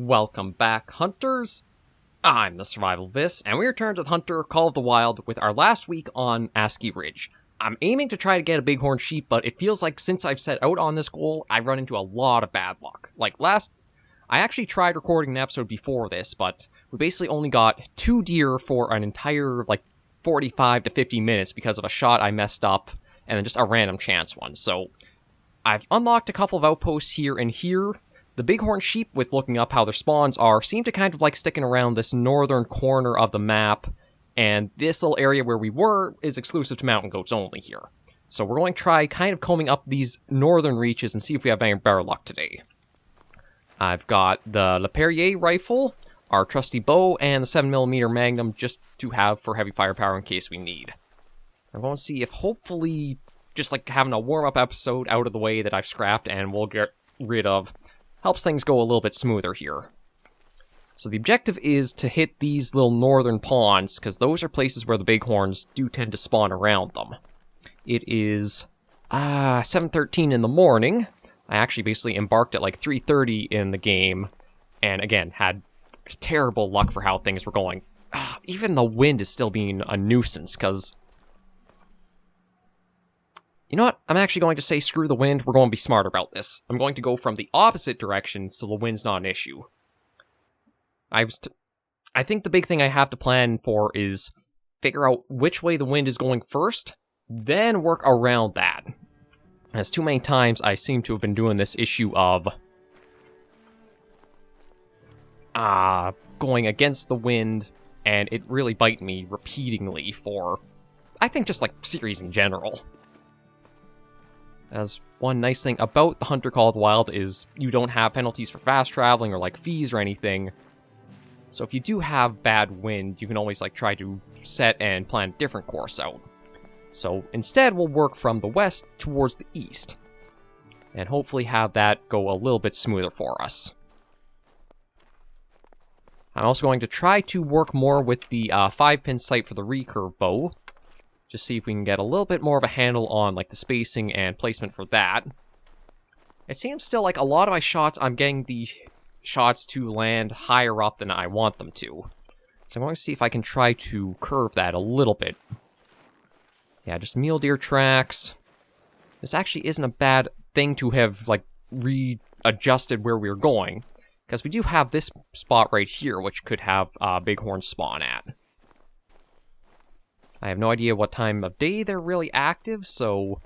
Welcome back, hunters! I'm the Survivalist, and we return to the Hunter Call of the Wild with our last week on Askiy Ridge. I'm aiming to try to get a Bighorn Sheep, but it feels like since I've set out on this goal, I've run into a lot of bad luck. I actually tried recording an episode before this, but we basically only got 2 deer for an entire, 45 to 50 minutes because of a shot I messed up, and then just a random chance one. So, I've unlocked a couple of outposts here and here. The Bighorn Sheep, with looking up how their spawns are, seem to kind of like sticking around this northern corner of the map, and this little area where we were is exclusive to mountain goats only here. So we're going to try kind of combing up these northern reaches and see if we have any better luck today. I've got the Le Perrier rifle, our trusty bow, and the 7mm Magnum just to have for heavy firepower in case we need. I'm going to see if hopefully just having a warm-up episode out of the way that I've scrapped and we'll get rid of helps things go a little bit smoother here. So the objective is to hit these little northern ponds, because those are places where the bighorns do tend to spawn around them. It is 7:13 in the morning. I actually basically embarked at 3:30 in the game, and again, had terrible luck for how things were going. Even the wind is still being a nuisance, because... You know what? I'm actually going to say screw the wind. We're going to be smart about this. I'm going to go from the opposite direction so the wind's not an issue. I think the big thing I have to plan for is figure out which way the wind is going first, then work around that. As too many times I seem to have been doing this issue of going against the wind, and it really bite me repeatedly for, I think, just series in general. As one nice thing about the Hunter Call of the Wild is you don't have penalties for fast traveling or fees or anything. So if you do have bad wind, you can always try to set and plan a different course out. So instead we'll work from the west towards the east, and hopefully have that go a little bit smoother for us. I'm also going to try to work more with the 5-pin sight for the recurve bow. Just see if we can get a little bit more of a handle on the spacing and placement for that. It seems still a lot of my shots, I'm getting the shots to land higher up than I want them to. So I'm going to see if I can try to curve that a little bit. Yeah, just mule deer tracks. This actually isn't a bad thing to have readjusted where we're going, because we do have this spot right here which could have bighorn spawn at. I have no idea what time of day they're really active, so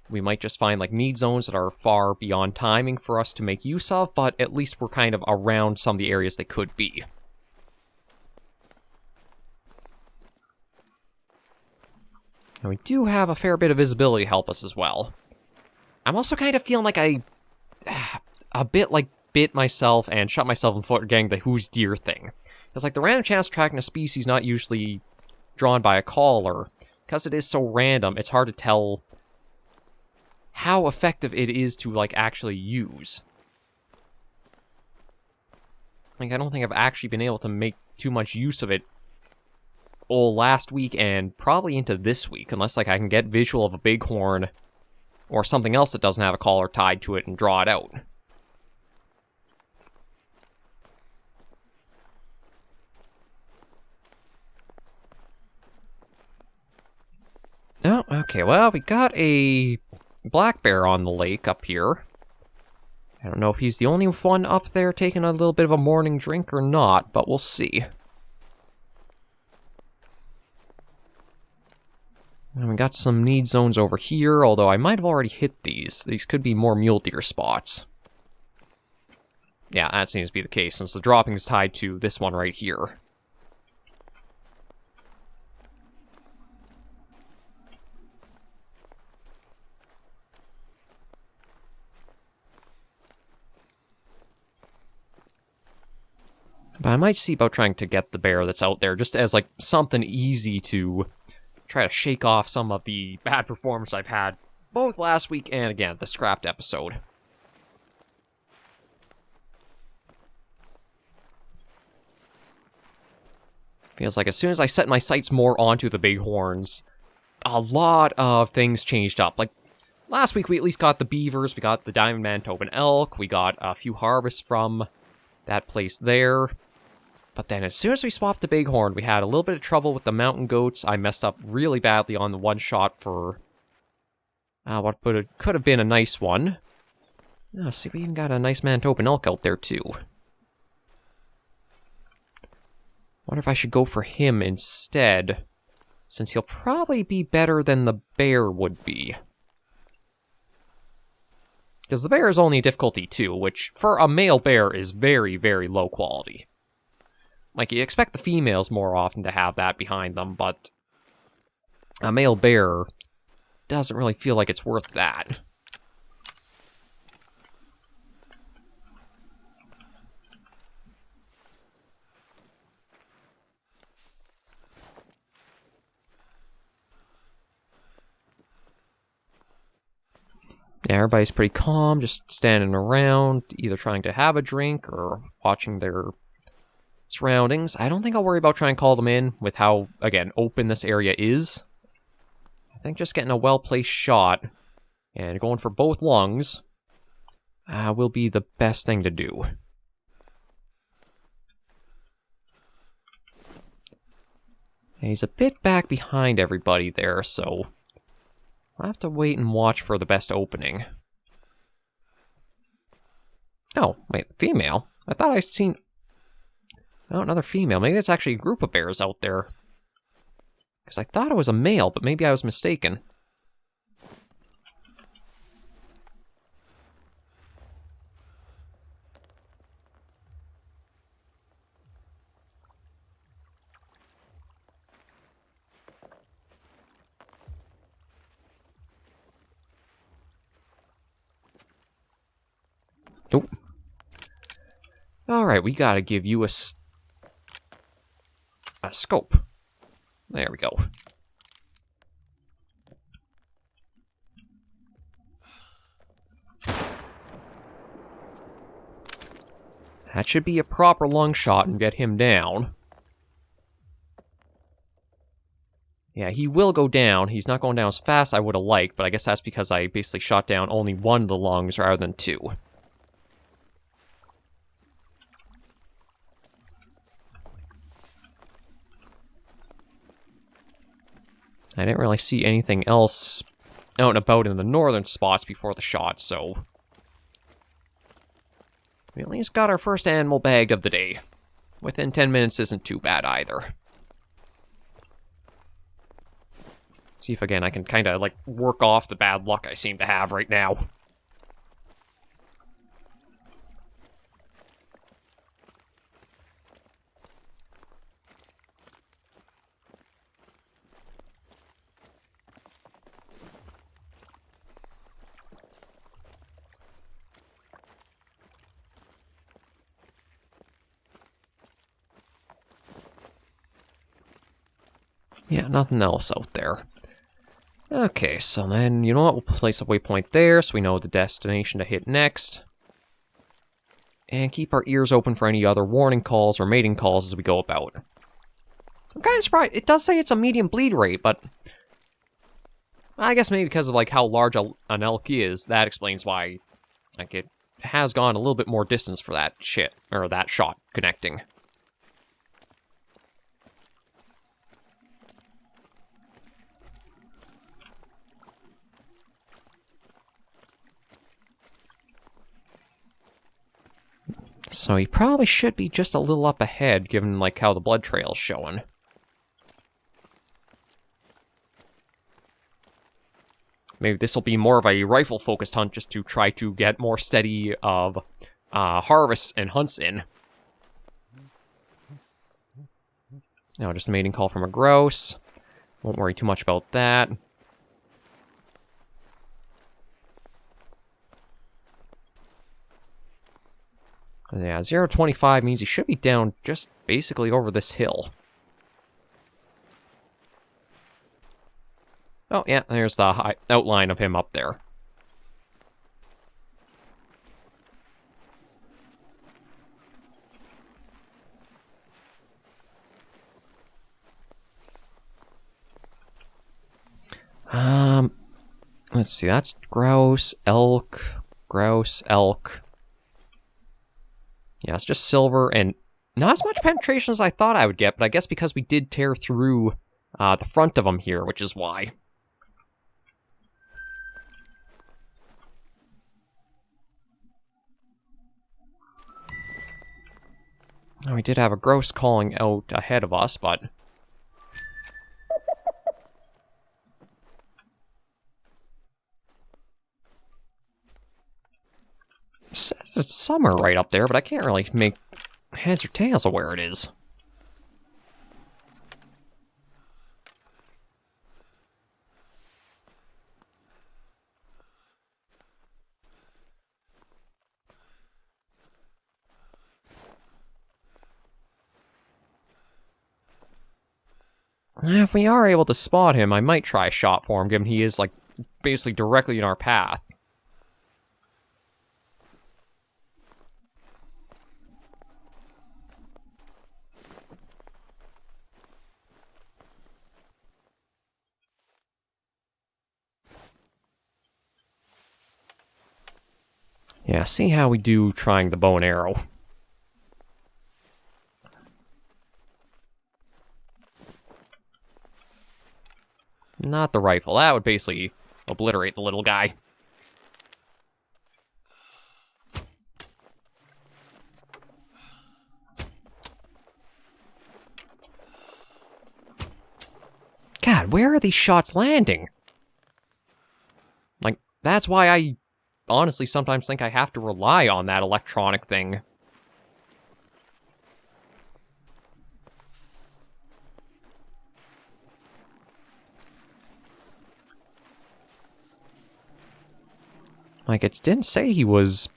we might just find need zones that are far beyond timing for us to make use of, but at least we're kind of around some of the areas they could be. And we do have a fair bit of visibility to help us as well. I'm also kind of feeling I a bit bit myself and shot myself in the foot getting the who's deer thing. Because the random chance of tracking a species not usually drawn by a caller, because it is so random, it's hard to tell how effective it is to actually use. I don't think I've actually been able to make too much use of it all last week and probably into this week, unless I can get visual of a bighorn or something else that doesn't have a collar tied to it and draw it out. Oh, okay, well, we got a black bear on the lake up here. I don't know if he's the only one up there taking a little bit of a morning drink or not, but we'll see. And we got some need zones over here, although I might have already hit these. These could be more mule deer spots. Yeah, that seems to be the case, since the dropping is tied to this one right here. But I might see about trying to get the bear that's out there, just as something easy to try to shake off some of the bad performance I've had, both last week and again, the scrapped episode. Feels like as soon as I set my sights more onto the bighorns, a lot of things changed up. Last week we at least got the beavers, we got the diamond Manitoban elk, we got a few harvests from that place there. But then as soon as we swapped to Bighorn, we had a little bit of trouble with the mountain goats. I messed up really badly on the one shot for what could have been a nice one. Oh, see, we even got a nice Manitoban elk out there, too. Wonder if I should go for him instead, since he'll probably be better than the bear would be. Because the bear is only difficulty 2, which, for a male bear, is very, very low quality. Like, you expect the females more often to have that behind them, but a male bear doesn't really feel like it's worth that. Yeah, everybody's pretty calm, just standing around, either trying to have a drink or watching their surroundings. I don't think I'll worry about trying to call them in with how, again, open this area is. I think just getting a well-placed shot and going for both lungs will be the best thing to do. And he's a bit back behind everybody there, so I'll have to wait and watch for the best opening. Oh, wait, female? I thought I'd seen... Oh, another female. Maybe it's actually a group of bears out there. Because I thought it was a male, but maybe I was mistaken. Oh. Alright, we gotta give you a scope. There we go. That should be a proper lung shot and get him down. Yeah, he will go down. He's not going down as fast as I would have liked, but I guess that's because I basically shot down only one of the lungs rather than two. I didn't really see anything else out and about in the northern spots before the shot, so we at least got our first animal bagged of the day. Within 10 minutes isn't too bad either. See if, again, I can kind of, like, work off the bad luck I seem to have right now. Yeah, nothing else out there. Okay, so then, you know what, we'll place a waypoint there so we know the destination to hit next. And keep our ears open for any other warning calls or mating calls as we go about. I'm kind of surprised. It does say it's a medium bleed rate, but I guess maybe because of, like, how large an elk is, that explains why, like, it has gone a little bit more distance for that that shot connecting. So he probably should be just a little up ahead, given, like, how the blood trail's showing. Maybe this will be more of a rifle-focused hunt just to try to get more steady of harvests and hunts in. Now, just a mating call from a grouse. Won't worry too much about that. Yeah, 0.25 means he should be down just basically over this hill. Oh, yeah, there's the outline of him up there. Let's see, that's grouse, elk, grouse, elk. Yeah, it's just silver and not as much penetration as I thought I would get, but I guess because we did tear through the front of them here, which is why. Oh, we did have a grouse calling out ahead of us, but... It says it's summer right up there, but I can't really make heads or tails of where it is. If we are able to spot him, I might try a shot for him, given he is, like, basically directly in our path. Yeah, see how we do trying the bow and arrow. Not the rifle. That would basically obliterate the little guy. God, where are these shots landing? Like, that's why I honestly sometimes think I have to rely on that electronic thing. Like, it didn't say he was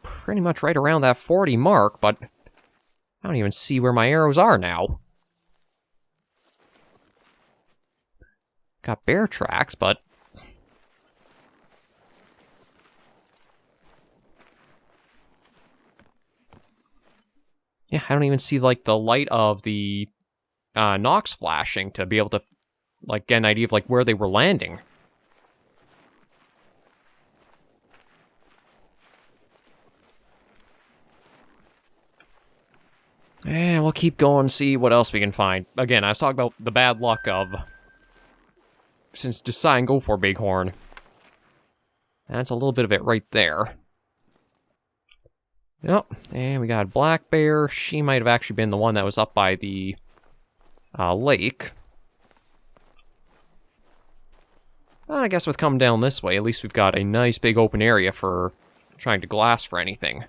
pretty much right around that 40 mark, but I don't even see where my arrows are now. Got bear tracks, but... Yeah, I don't even see, like, the light of the Nox flashing to be able to, like, get an idea of, like, where they were landing. And we'll keep going and see what else we can find. Again, I was talking about the bad luck of... Since deciding go for Bighorn. That's a little bit of it right there. Yep, and we got a black bear. She might have actually been the one that was up by the lake. Well, I guess with coming down this way, at least we've got a nice big open area for trying to glass for anything.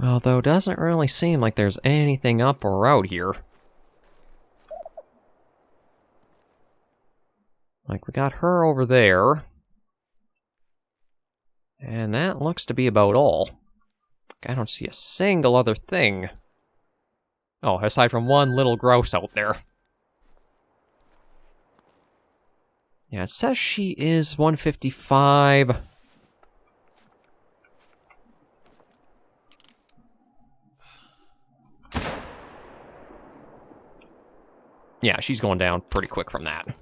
Although, doesn't really seem like there's anything up or out here. Like, we got her over there. And that looks to be about all. I don't see a single other thing. Oh, aside from one little grouse out there. Yeah, it says she is 155. Yeah, she's going down pretty quick from that.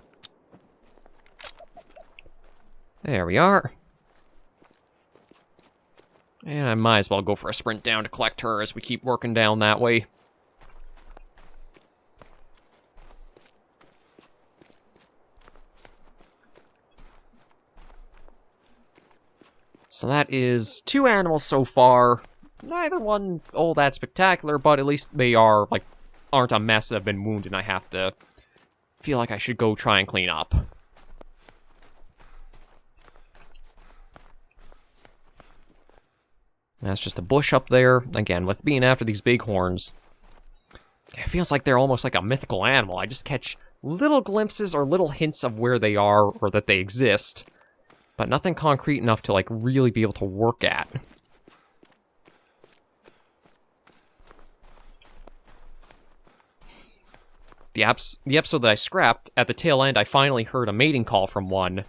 There we are. And I might as well go for a sprint down to collect her as we keep working down that way. So that is 2 animals so far. Neither one all that spectacular, but at least they are, like, aren't a mess that have been wounded and I have to feel like I should go try and clean up. That's just a bush up there. Again, with being after these bighorns, it feels like they're almost like a mythical animal. I just catch little glimpses or little hints of where they are or that they exist, but nothing concrete enough to, like, really be able to work at. The episode that I scrapped, at the tail end, I finally heard a mating call from one,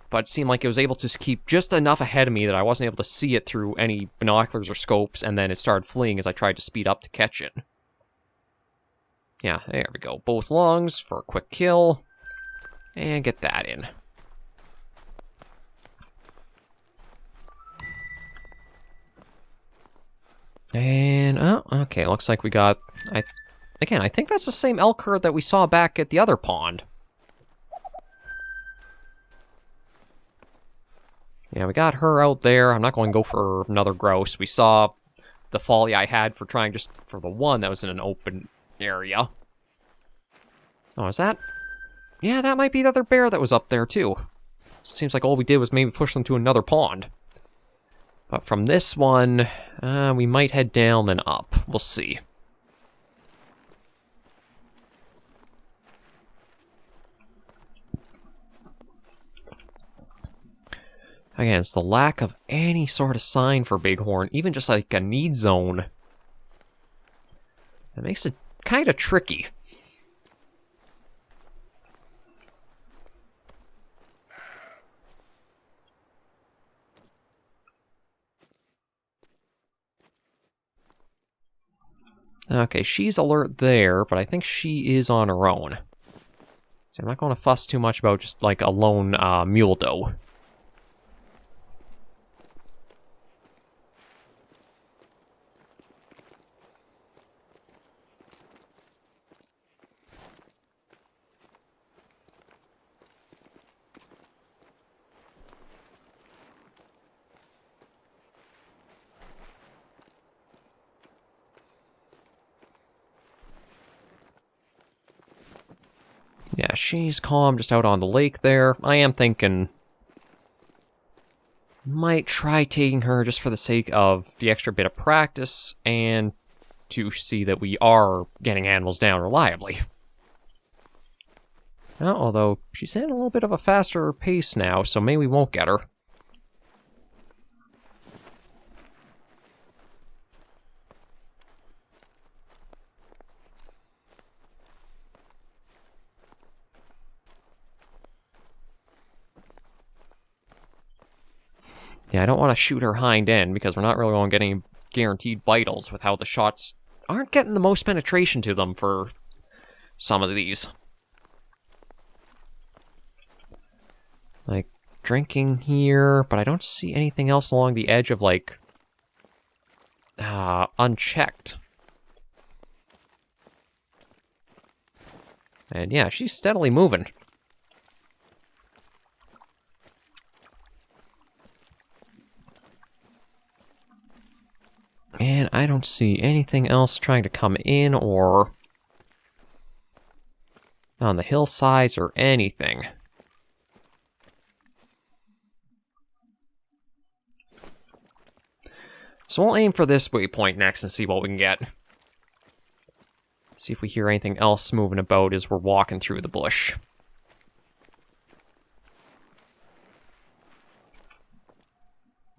but it seemed like it was able to keep just enough ahead of me that I wasn't able to see it through any binoculars or scopes, and then it started fleeing as I tried to speed up to catch it. Yeah, there we go. Both lungs for a quick kill. And get that in. And, oh, okay, looks like we got... Again, I think that's the same elk herd that we saw back at the other pond. Yeah, we got her out there. I'm not going to go for another grouse. We saw the folly I had for trying just for the one that was in an open area. Oh, is that? Yeah, that might be the other bear that was up there, too. Seems like all we did was maybe push them to another pond. But from this one, we might head down, then up. We'll see. Again, it's the lack of any sort of sign for Bighorn, even just like a need zone. That makes it kind of tricky. Okay, she's alert there, but I think she is on her own. So I'm not going to fuss too much about just like a lone mule doe. Yeah, she's calm just out on the lake there. I am thinking... might try taking her just for the sake of the extra bit of practice and to see that we are getting animals down reliably. Well, although she's in a little bit of a faster pace now, so maybe we won't get her. Yeah, I don't want to shoot her hind end because we're not really going to get any guaranteed vitals with how the shots aren't getting the most penetration to them for some of these. Like, drinking here, but I don't see anything else along the edge of, like, unchecked. And yeah, she's steadily moving. And I don't see anything else trying to come in or on the hillsides or anything. So we'll aim for this waypoint next and see what we can get. See if we hear anything else moving about as we're walking through the bush.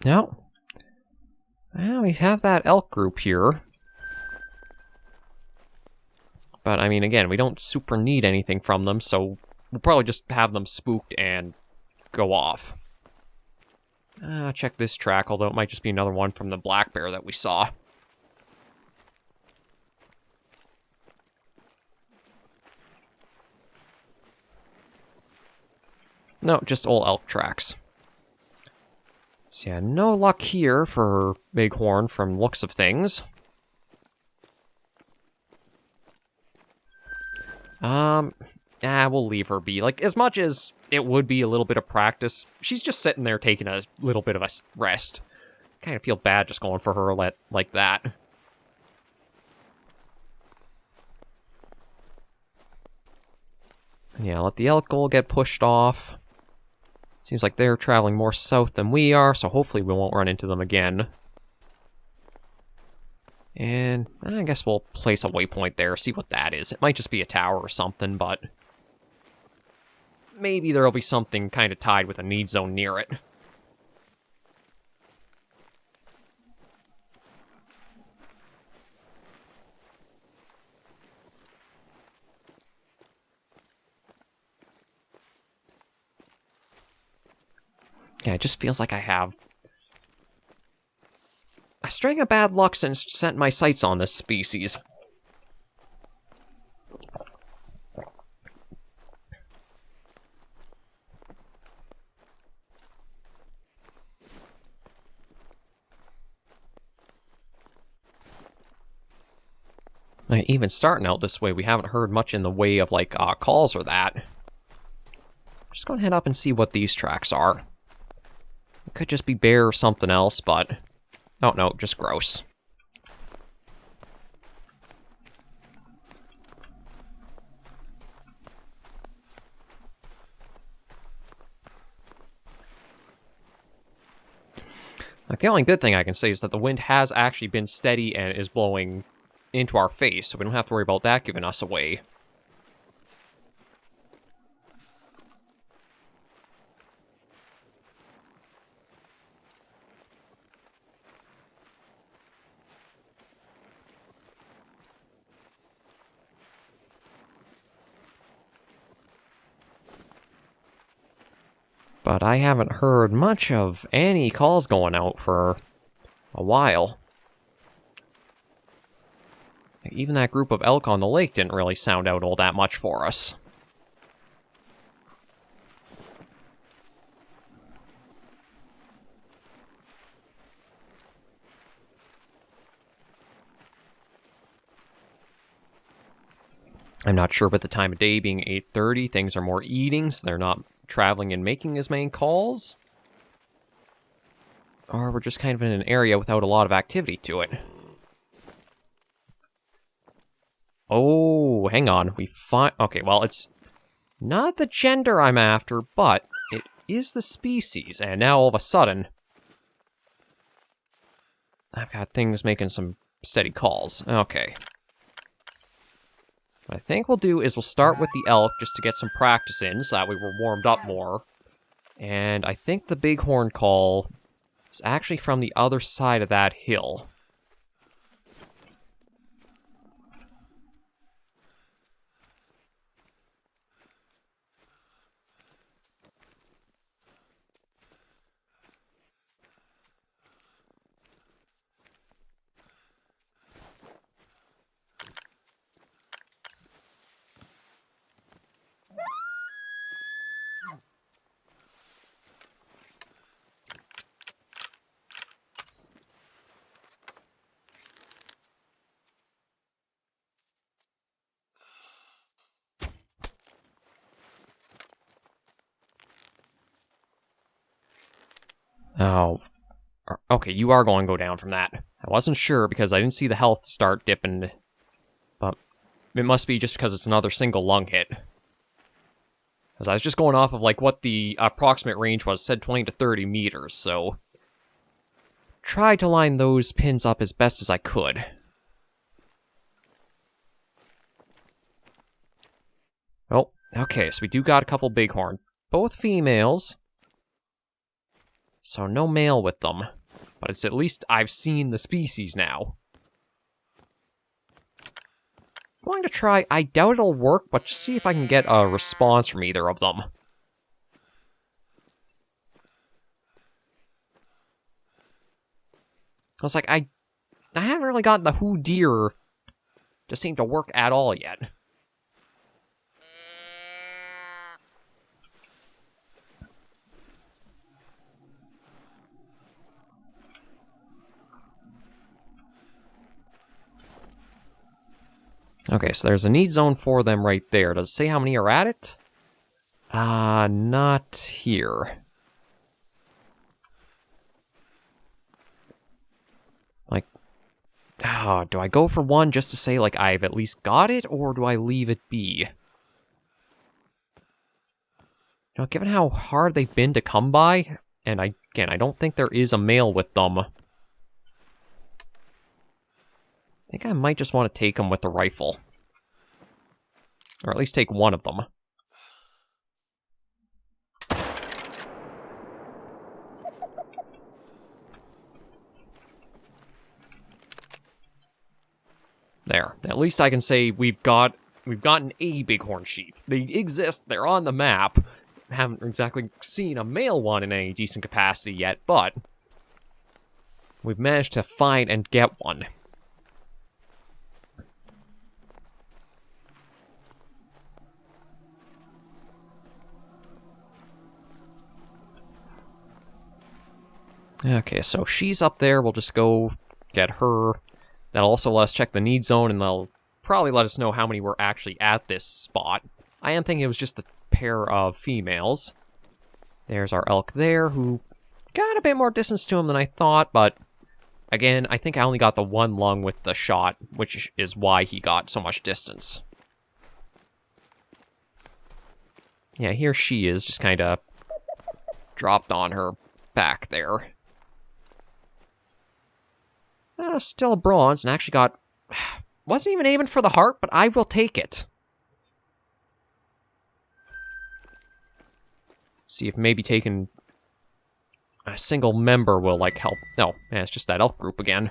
No. Well, we have that elk group here. But, I mean, again, we don't super need anything from them, so we'll probably just have them spooked and go off. Check this track, although it might just be another one from the black bear that we saw. No, just old elk tracks. So yeah, no luck here for Bighorn from looks of things. We'll leave her be. Like, as much as it would be a little bit of practice, she's just sitting there taking a little bit of a rest. Kind of feel bad just going for her like that. Yeah, let the elk goal get pushed off. Seems like they're traveling more south than we are, so hopefully we won't run into them again. And I guess we'll place a waypoint there, see what that is. It might just be a tower or something, but maybe there'll be something kind of tied with a need zone near it. Yeah, it just feels like I have a string of bad luck since set my sights on this species. Even starting out this way, we haven't heard much in the way of, like, calls or that. Just gonna head up and see what these tracks are. It could just be bear or something else, but... oh, no, just gross. Like, the only good thing I can say is that the wind has actually been steady and is blowing into our face, so we don't have to worry about that giving us away. But I haven't heard much of any calls going out for a while. Even that group of elk on the lake didn't really sound out all that much for us. I'm not sure, but the time of day being 8:30, things are more eating, so they're not traveling and making as many calls. Or we're just kind of in an area without a lot of activity to it. Oh, hang on. Okay, well, it's not the gender I'm after, but it is the species. And now, all of a sudden, I've got things making some steady calls. Okay. What I think we'll do is we'll start with the elk just to get some practice in, so that way we're warmed up more. And I think the bighorn call is actually from the other side of that hill. Oh, okay, you are going to go down from that. I wasn't sure because I didn't see the health start dipping, but it must be just because it's another single lung hit. Because I was just going off of, like, what the approximate range was, said 20 to 30 meters, so... tried to line those pins up as best as I could. Oh, okay, so we do got a couple bighorn. Both females. So no male with them. But it's at least I've seen the species now. I'm going to try, I doubt it'll work, but just see if I can get a response from either of them. I was like, I haven't really gotten the who deer to seem to work at all yet. Okay, so there's a need zone for them right there. Does it say how many are at it? Not here. Like, do I go for one just to say, like, I've at least got it, or do I leave it be? You know, given how hard they've been to come by, and I don't think there is a male with them. I think I might just want to take them with the rifle. Or at least take one of them. There. At least I can say we've gotten a bighorn sheep. They exist, they're on the map. haven't exactly seen a male one in any decent capacity yet, but we've managed to find and get one. Okay, so she's up there. We'll just go get her. That'll also let us check the need zone, and they'll probably let us know how many were actually at this spot. I am thinking it was just a pair of females. There's our elk there, who got a bit more distance to him than I thought, but again, I think I only got the one lung with the shot, which is why he got so much distance. Yeah, here she is, just kind of dropped on her back there. Still a bronze, and actually got... Wasn't even aiming for the heart, but I will take it. See if maybe taking a single member will, like, help. No, man, it's just that elk group again.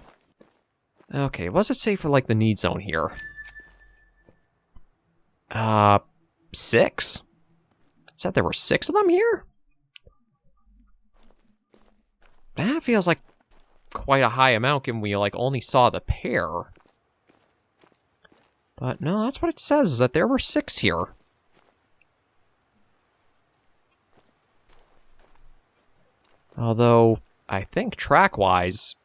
Okay, what does it say for, like, the need zone here? 6? It said there were 6 of them here? That feels like quite a high amount given we, like, only saw the pair. But no, that's what it says, is that there were 6 here. Although, I think track-wise,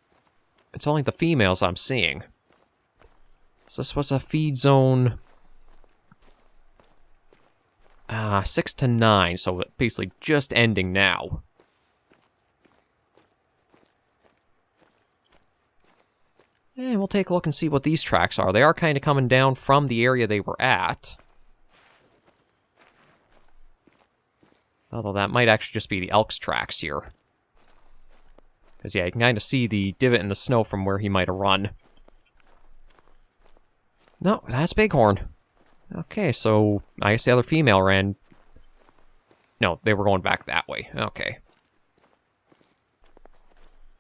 it's only the females I'm seeing. So this was a feed zone... 6 to 9, so basically just ending now. And we'll take a look and see what these tracks are. They are kind of coming down from the area they were at. Although that might actually just be the elk's tracks here. Because, yeah, you can kind of see the divot in the snow from where he might have run. No, that's Bighorn. Okay, so I guess the other female ran... No, they were going back that way. Okay.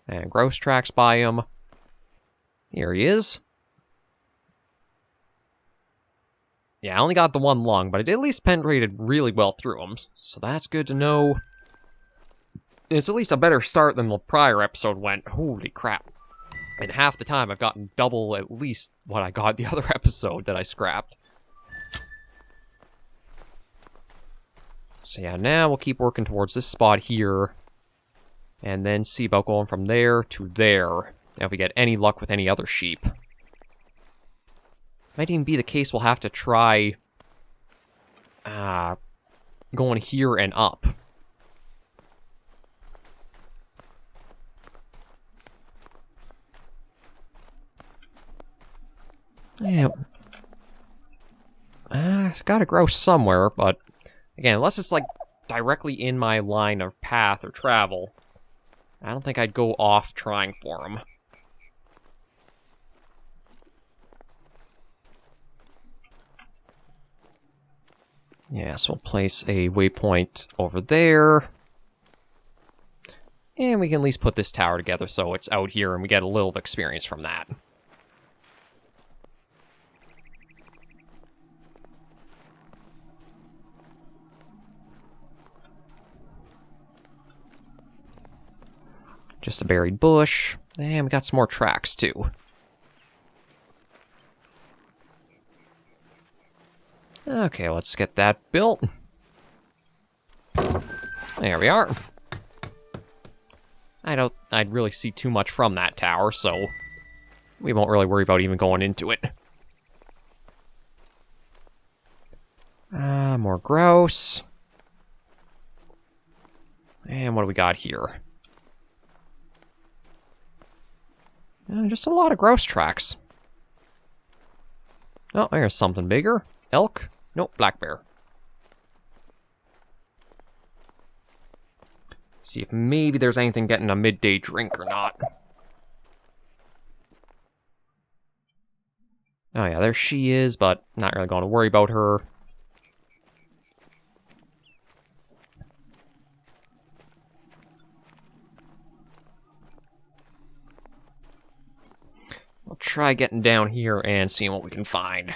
And gross tracks by him. Here he is. Yeah, I only got the one lung, but it at least penetrated really well through him. So that's good to know. It's at least a better start than the prior episode went. Holy crap. In half the time, I've gotten double at least what I got the other episode that I scrapped. So yeah, now we'll keep working towards this spot here. And then see about going from there to there. Now if we get any luck with any other sheep. Might even be the case we'll have to try... going here and up. Yeah. It's gotta grow somewhere, but... Again, unless it's, like, directly in my line of path or travel, I don't think I'd go off trying for them. Yeah, so we'll place a waypoint over there. And we can at least put this tower together so it's out here and we get a little experience from that. Just a buried bush. And we got some more tracks, too. Okay, let's get that built. There we are. I'd really see too much from that tower, so we won't really worry about even going into it. More grouse. And what do we got here? Just a lot of grouse tracks. Oh, there's something bigger. Elk? Nope, black bear. See if maybe there's anything getting a midday drink or not. Oh yeah, there she is, but not really going to worry about her. We'll try getting down here and seeing what we can find.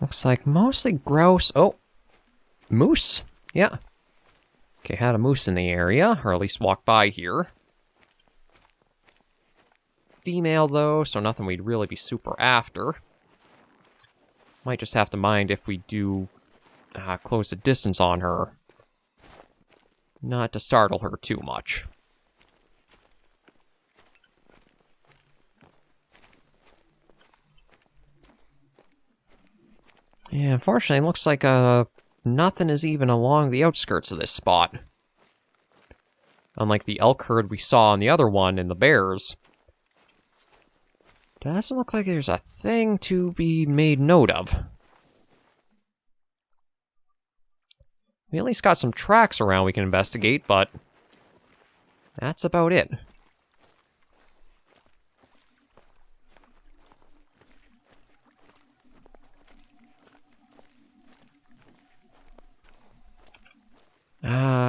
Looks like mostly grouse. Oh, moose. Yeah. Okay, had a moose in the area, or at least walked by here. Female, though, so nothing we'd really be super after. Might just have to mind if we do close the distance on her. Not to startle her too much. Yeah, unfortunately, it looks like nothing is even along the outskirts of this spot. Unlike the elk herd we saw on the other one in the bears. Doesn't look like there's a thing to be made note of. We at least got some tracks around we can investigate, but that's about it.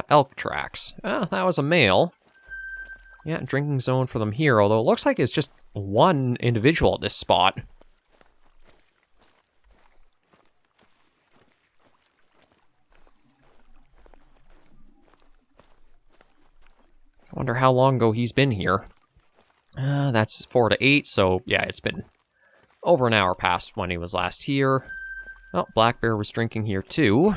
Elk tracks. That was a male. Yeah, drinking zone for them here, although it looks like it's just one individual at this spot. I wonder how long ago he's been here. That's 4 to 8, so yeah, it's been over an hour past when he was last here. Oh, black bear was drinking here too.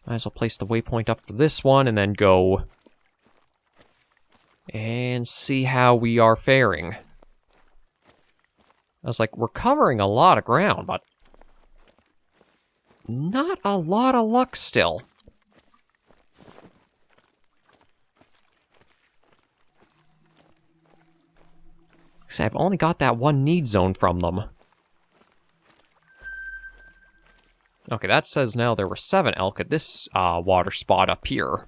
Might as well place the waypoint up for this one and then go and see how we are faring. I was like, we're covering a lot of ground, but not a lot of luck still. See, I've only got that one need zone from them. Okay, that says now there were 7 elk at this water spot up here.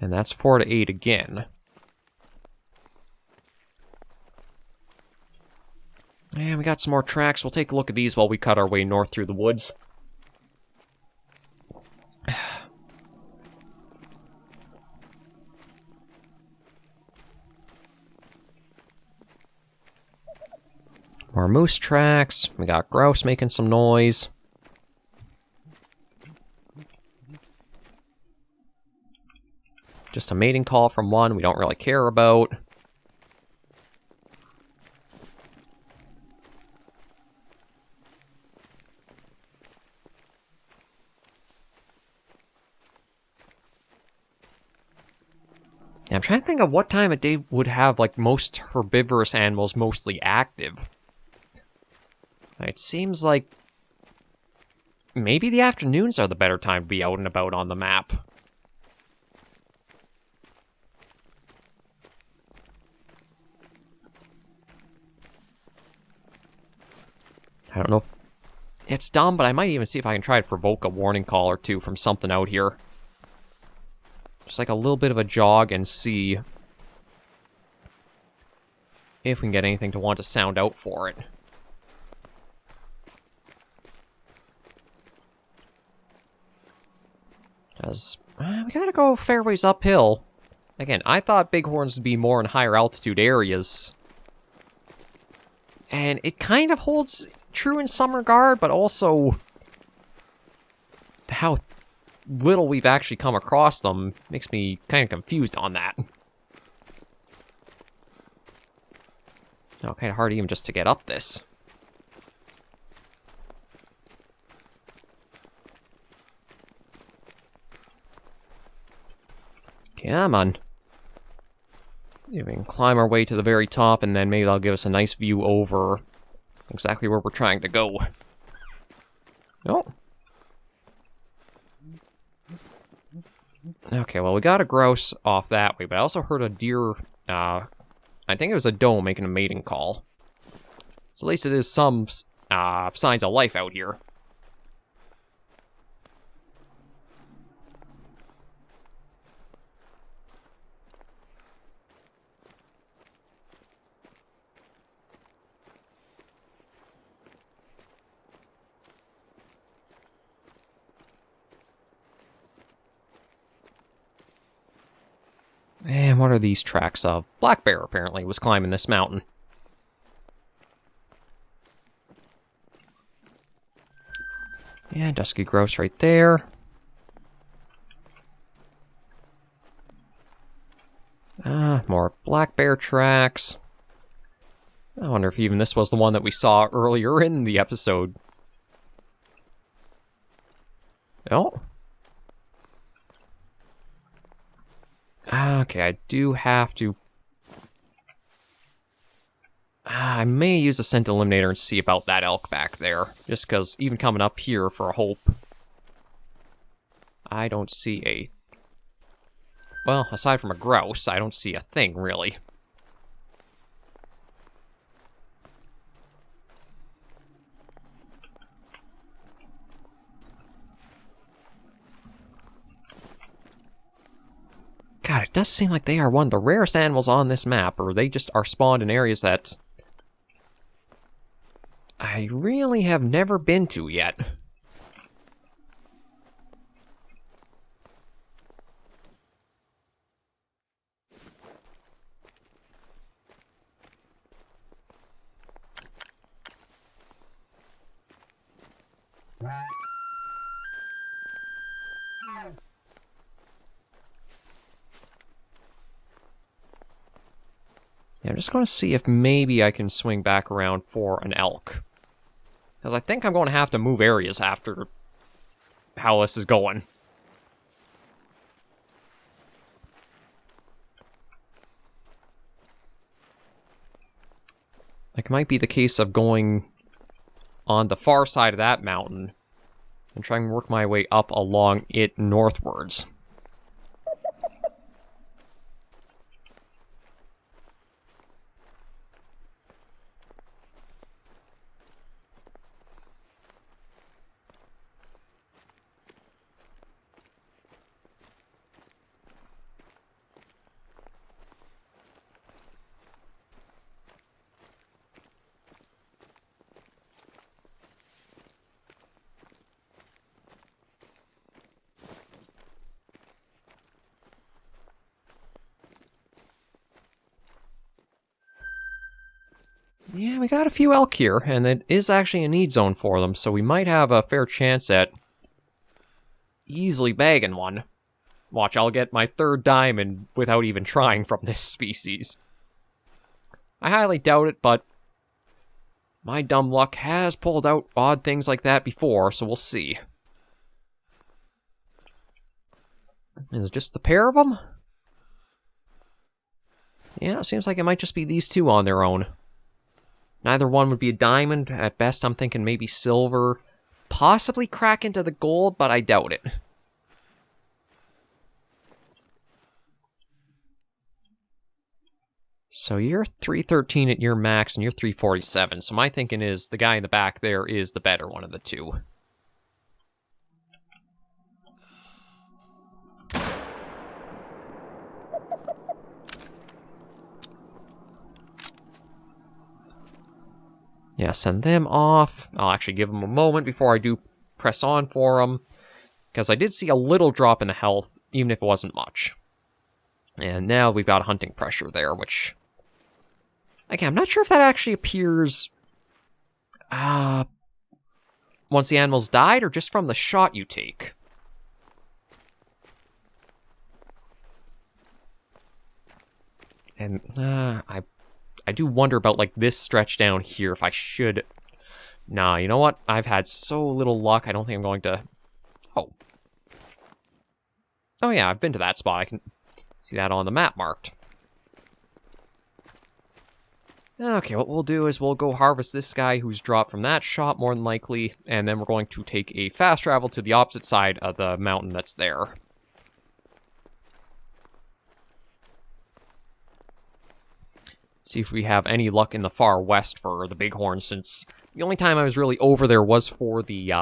And that's 4 to 8 again. And we got some more tracks. We'll take a look at these while we cut our way north through the woods. More moose tracks. We got grouse making some noise. Just a mating call from one we don't really care about. Yeah, I'm trying to think of what time of day would have like most herbivorous animals mostly active. It seems like maybe the afternoons are the better time to be out and about on the map. I don't know if it's dumb, but I might even see if I can try to provoke a warning call or two from something out here. Just like a little bit of a jog and see if we can get anything to want to sound out for it. Because we gotta go a fair ways uphill. Again, I thought bighorns would be more in higher altitude areas. And it kind of holds true in some regard, but also how little we've actually come across them makes me kind of confused on that. Oh, kind of hard even just to get up this. Come on. We can climb our way to the very top, and then maybe that'll give us a nice view over exactly where we're trying to go. Oh. Okay, well, we got a grouse off that way, but I also heard a deer, I think it was a doe making a mating call. So at least it is some signs of life out here. And what are these tracks of? Black bear, apparently, was climbing this mountain. Yeah, dusky grouse right there. More black bear tracks. I wonder if even this was the one that we saw earlier in the episode. Oh. Okay, I do have to... I may use a scent eliminator and see about that elk back there. Just because even coming up here for a hope, I don't see a... Well, aside from a grouse, I don't see a thing, really. God, it does seem like they are one of the rarest animals on this map, or they just are spawned in areas that I really have never been to yet. Yeah, I'm just going to see if maybe I can swing back around for an elk. Because I think I'm going to have to move areas after how this is going. Like, it might be the case of going on the far side of that mountain and trying to work my way up along it northwards. Yeah, we got a few elk here, and it is actually a need zone for them, so we might have a fair chance at easily bagging one. Watch, I'll get my third diamond without even trying from this species. I highly doubt it, but my dumb luck has pulled out odd things like that before, so we'll see. Is it just the pair of them? Yeah, it seems like it might just be these two on their own. Neither one would be a diamond. At best, I'm thinking maybe silver. Possibly crack into the gold, but I doubt it. So you're 313 at your max, and you're 347. So my thinking is the guy in the back there is the better one of the two. Yeah, send them off. I'll actually give them a moment before I do press on for them, because I did see a little drop in the health, even if it wasn't much. And now we've got hunting pressure there, which... Again, I'm not sure if that actually appears... once the animal's died, or just from the shot you take. And, I do wonder about, like, this stretch down here, if I should... Nah, you know what? I've had so little luck, I don't think I'm going to... Oh. Oh yeah, I've been to that spot. I can see that on the map marked. Okay, what we'll do is we'll go harvest this guy who's dropped from that shot, more than likely, and then we're going to take a fast travel to the opposite side of the mountain that's there. See if we have any luck in the far west for the Bighorn, since the only time I was really over there was for the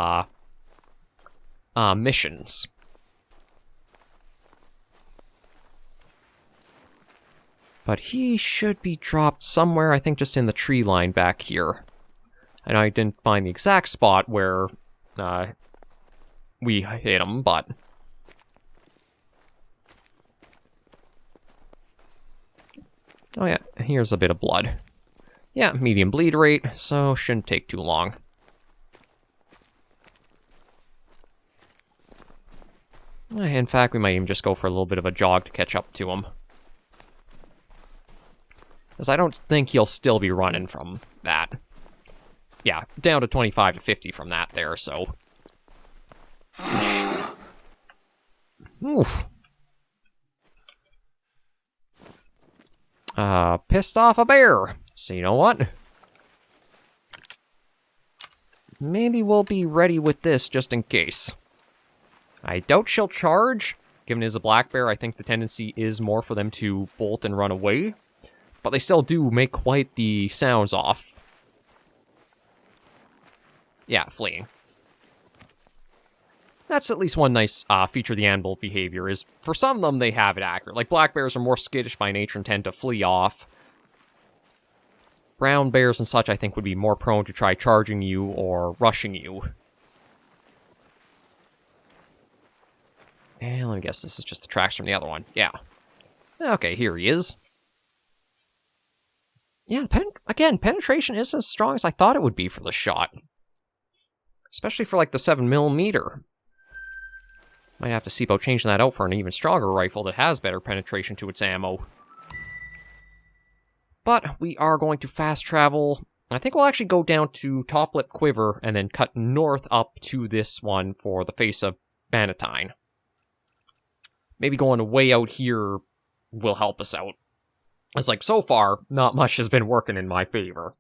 missions. But he should be dropped somewhere, I think just in the tree line back here. I know I didn't find the exact spot where we hit him, but... Oh yeah, here's a bit of blood. Yeah, medium bleed rate, so shouldn't take too long. In fact, we might even just go for a little bit of a jog to catch up to him. Because I don't think he'll still be running from that. Yeah, down to 25 to 50 from that there, so... Oof. Pissed off a bear. So you know what? Maybe we'll be ready with this just in case. I doubt she'll charge. Given it is a black bear, I think the tendency is more for them to bolt and run away. But they still do make quite the sounds off. Yeah, fleeing. That's at least one nice feature of the animal behavior, is for some of them they have it accurate. Like black bears are more skittish by nature and tend to flee off. Brown bears and such, I think, would be more prone to try charging you or rushing you. And let me guess, this is just the tracks from the other one. Yeah. Okay, here he is. Yeah, again, penetration isn't as strong as I thought it would be for the shot. Especially for, like, the 7mm. Might have to see about changing that out for an even stronger rifle that has better penetration to its ammo. But we are going to fast travel. I think we'll actually go down to Top Lip Quiver and then cut north up to this one for the face of Bannatyne. Maybe going way out here will help us out. It's like, so far, not much has been working in my favor.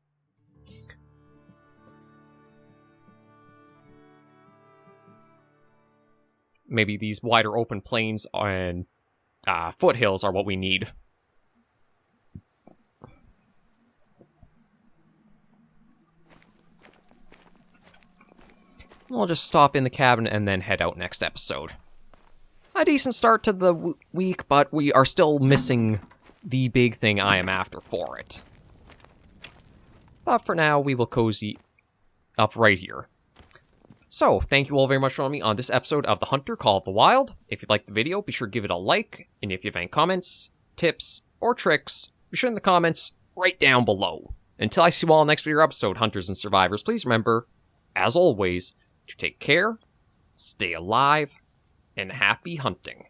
Maybe these wider open plains and foothills are what we need. We'll just stop in the cabin and then head out next episode. A decent start to the week, but we are still missing the big thing I am after for it. But for now, we will cozy up right here. So, thank you all very much for joining me on this episode of The Hunter Call of the Wild. If you liked the video, be sure to give it a like, and if you have any comments, tips, or tricks, be sure in the comments right down below. Until I see you all next video episode, Hunters and Survivors, please remember, as always, to take care, stay alive, and happy hunting.